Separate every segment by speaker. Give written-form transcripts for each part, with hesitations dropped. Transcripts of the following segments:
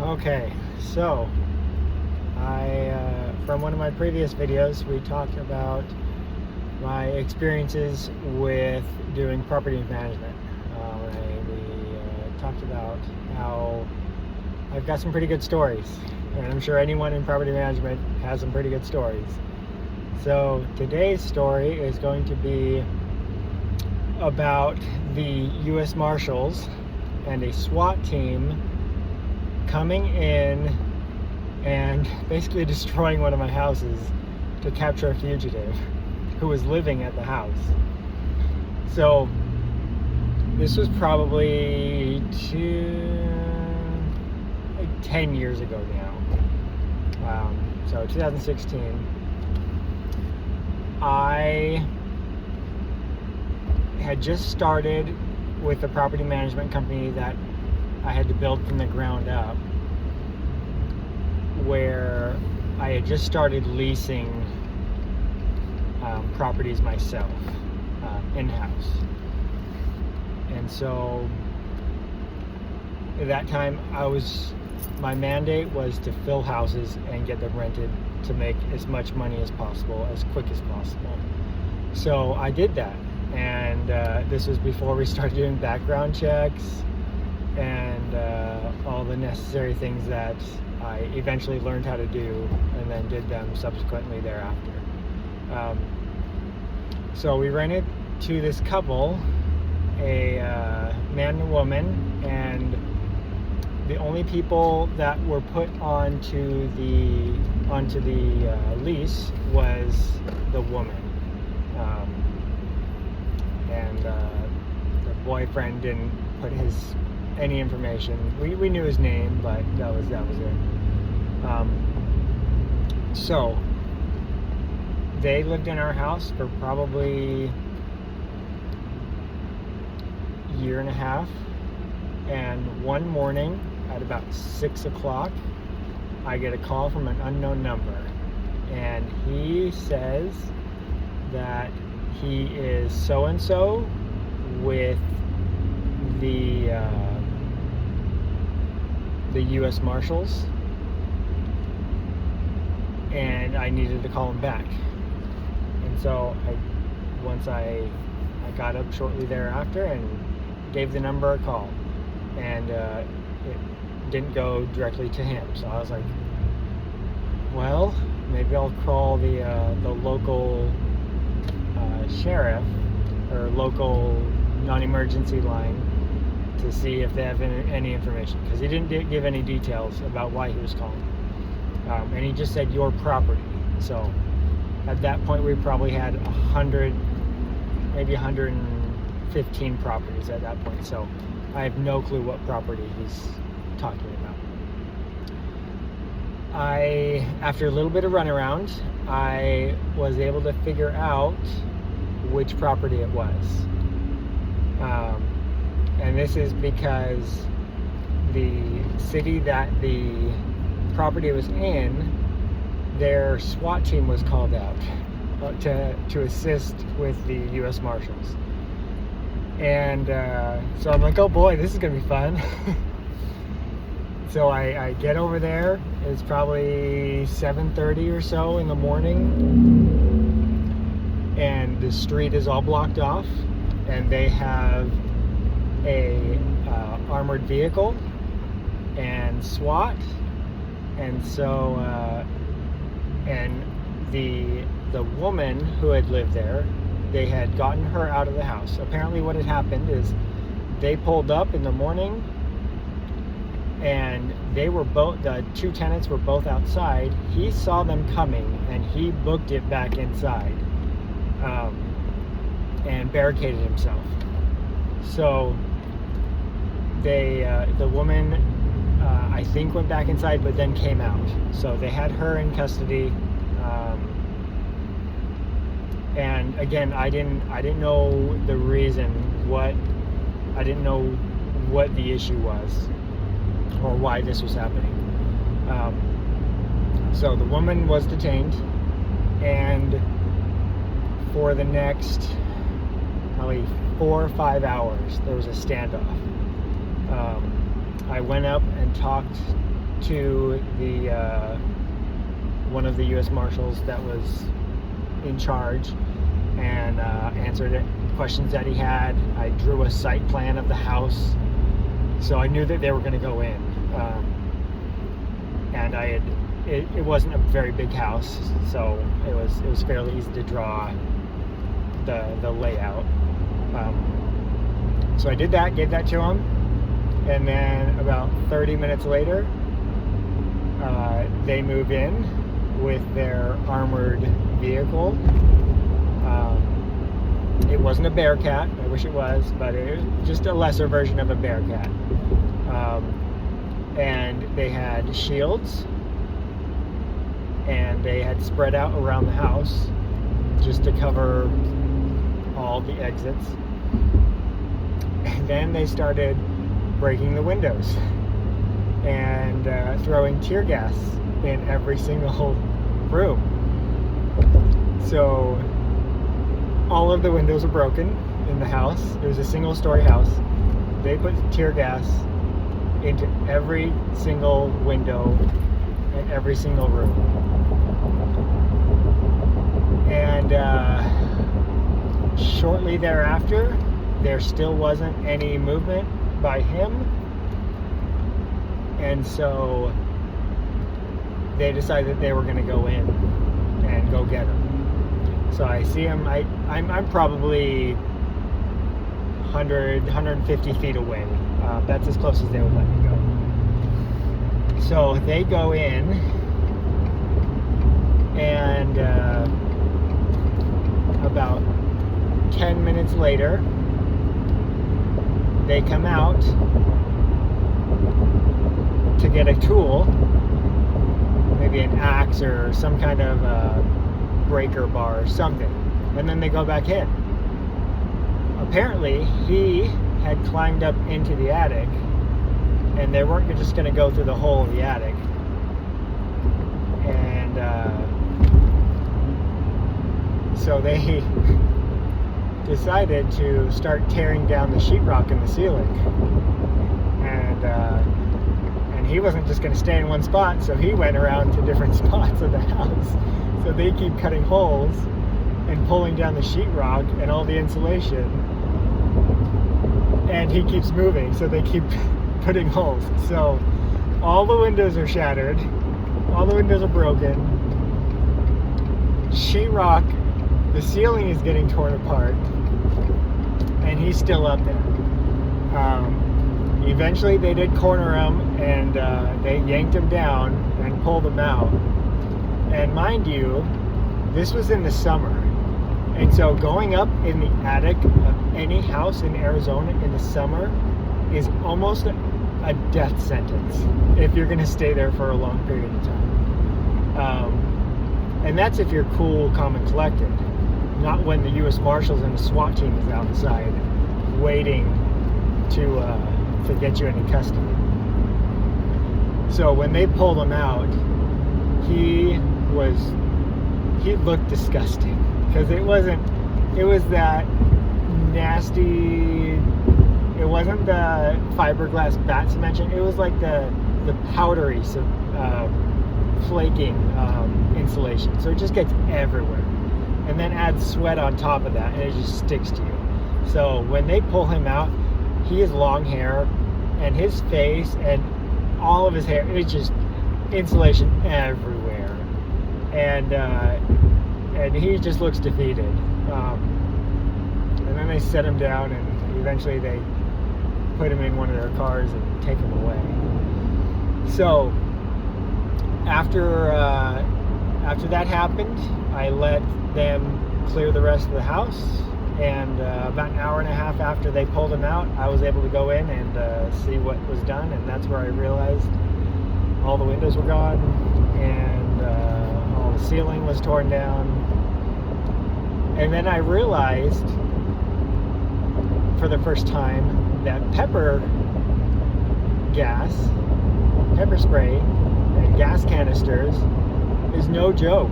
Speaker 1: Okay, so from one of my previous videos, we talked about my experiences with doing property management. We talked about how I've got some pretty good stories, and I'm sure anyone in property management has some pretty good stories. So today's story is going to be about the U.S. Marshals and a SWAT team coming in and basically destroying one of my houses to capture a fugitive who was living at the house. So this was probably 10 years ago now. So 2016. I had just started with a property management company that I had to build from the ground up, where I had just started leasing properties myself, in-house. And so at that time, my mandate was to fill houses and get them rented to make as much money as possible, as quick as possible. So I did that. And this was before we started doing background checks and all the necessary things that I eventually learned how to do and then did them subsequently thereafter. So we rented to this couple, a man and a woman, and the only people that were put onto the lease was the woman. And the boyfriend didn't put any information. We knew his name, but that was it. So they lived in our house for probably a year and a half. And one morning at about 6 o'clock, I get a call from an unknown number, and he says that he is so-and-so with the U.S. Marshals, and I needed to call him back. And so once I got up shortly thereafter and gave the number a call, and it didn't go directly to him. So I was like, well, maybe I'll call the local sheriff or local non-emergency line to see if they have any information, because he didn't give any details about why he was calling. And he just said your property. So at that point we probably had 100, maybe 115 properties at that point. So I have no clue what property he's talking about. After a little bit of runaround, I was able to figure out which property it was. And this is because the city that the property was in, their SWAT team was called out to assist with the U.S. Marshals. And so I'm like, oh boy, this is gonna be fun. So I get over there. It's probably 7:30 or so in the morning, and the street is all blocked off, and they have a armored vehicle and SWAT, and so and the woman who had lived there, they had gotten her out of the house. Apparently what had happened is they pulled up in the morning, and the two tenants were both outside. He saw them coming, and he booked it back inside, and barricaded himself. So the woman, I think, went back inside, but then came out. So they had her in custody. And again, I didn't know the reason. I didn't know what the issue was or why this was happening. So the woman was detained, and for the next probably 4 or 5 hours, there was a standoff. I went up and talked to the one of the U.S. Marshals that was in charge and answered questions that he had. I drew a site plan of the house, so I knew that they were going to go in. And it wasn't a very big house, so it was fairly easy to draw the layout. So I did that, gave that to him, and then about 30 minutes later, they move in with their armored vehicle. It wasn't a Bearcat. I wish it was, but it was just a lesser version of a Bearcat. And they had shields, and they had spread out around the house just to cover all the exits. And then they started breaking the windows and throwing tear gas in every single room. So all of the windows were broken in the house. It was a single-story house. They put tear gas into every single window in every single room. And shortly thereafter, there still wasn't any movement by him. And so they decided they were going to go in and go get him. So I see him. I'm probably 150 feet away. That's as close as they would let me go. So they go in, and about 10 minutes later, they come out to get a tool, maybe an axe or some kind of breaker bar or something, and then they go back in. Apparently, he had climbed up into the attic, and they weren't just going to go through the hole of the attic. And so they decided to start tearing down the sheetrock in the ceiling. And he wasn't just going to stay in one spot, so he went around to different spots of the house. So they keep cutting holes and pulling down the sheetrock and all the insulation, and he keeps moving, so they keep putting holes. So all the windows are shattered, all the windows are broken, sheetrock, the ceiling is getting torn apart, and he's still up there. Eventually they did corner him, and they yanked him down and pulled him out. And mind you, this was in the summer. And so going up in the attic of any house in Arizona in the summer is almost a death sentence if you're going to stay there for a long period of time. And that's if you're cool, calm, and collected. Not when the U.S. Marshals and the SWAT team is outside waiting to get you into custody. So when they pulled him out, he looked disgusting, because it was that nasty, it wasn't the fiberglass bat mentioned, it was like the powdery, flaking insulation. So it just gets everywhere. And then add sweat on top of that, and it just sticks to you. So when they pull him out, he has long hair, and his face and all of his hair, it's just insulation everywhere. And he just looks defeated. And then they set him down, and eventually they put him in one of their cars and take him away. So after that happened, I let them clear the rest of the house, and about an hour and a half after they pulled him out, I was able to go in and see what was done, and that's where I realized all the windows were gone, and all the ceiling was torn down. And then I realized for the first time that pepper spray and gas canisters is no joke.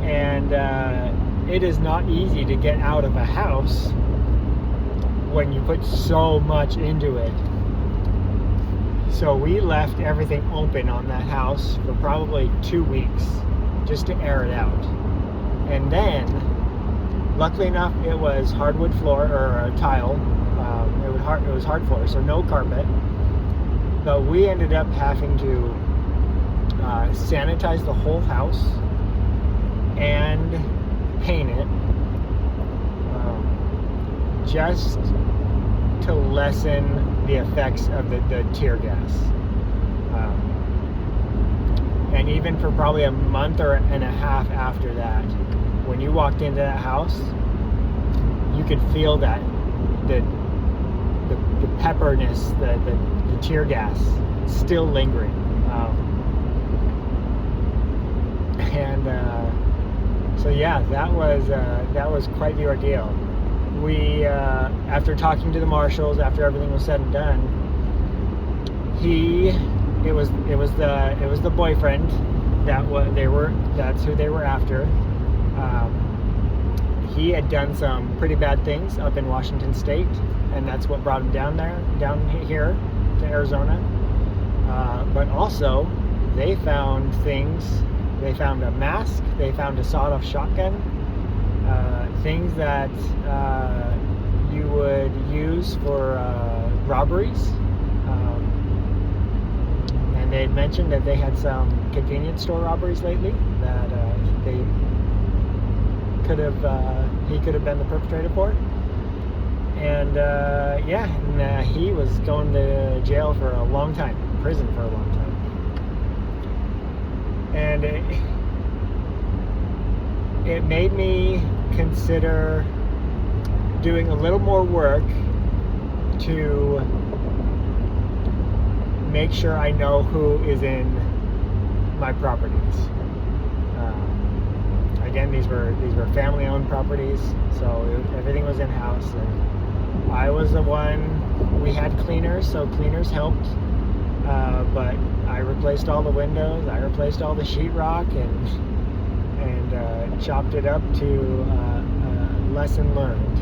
Speaker 1: And it is not easy to get out of a house when you put so much into it. So we left everything open on that house for probably 2 weeks just to air it out. And then, luckily enough, it was hardwood floor or tile. It was hard floor, so no carpet. But we ended up having to sanitize the whole house and paint it, just to lessen the effects of the tear gas. And even for probably a month and a half after that, when you walked into that house, you could feel that the pepperness, the tear gas still lingering. So yeah, that was quite the ordeal. We, after talking to the marshals, after everything was said and done, it was the boyfriend that's who they were after. He had done some pretty bad things up in Washington State, and that's what brought him down here to Arizona. But also, they found things. They found a mask. They found a sawed-off shotgun. Things that you would use for robberies. And they had mentioned that they had some convenience store robberies lately that he could have been the perpetrator for. And he was going to jail for a long time, prison for a long time. And it made me consider doing a little more work to make sure I know who is in my properties. Again, these were family-owned properties, so everything was in-house, and I was the one. We had cleaners, so cleaners helped, but I replaced all the windows, I replaced all the sheetrock, and chopped it up to lesson learned.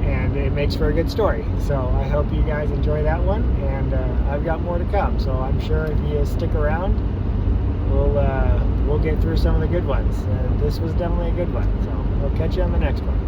Speaker 1: And it makes for a good story. So I hope you guys enjoy that one, and I've got more to come. So I'm sure if you stick around, we'll get through some of the good ones. This was definitely a good one. So we'll catch you on the next one.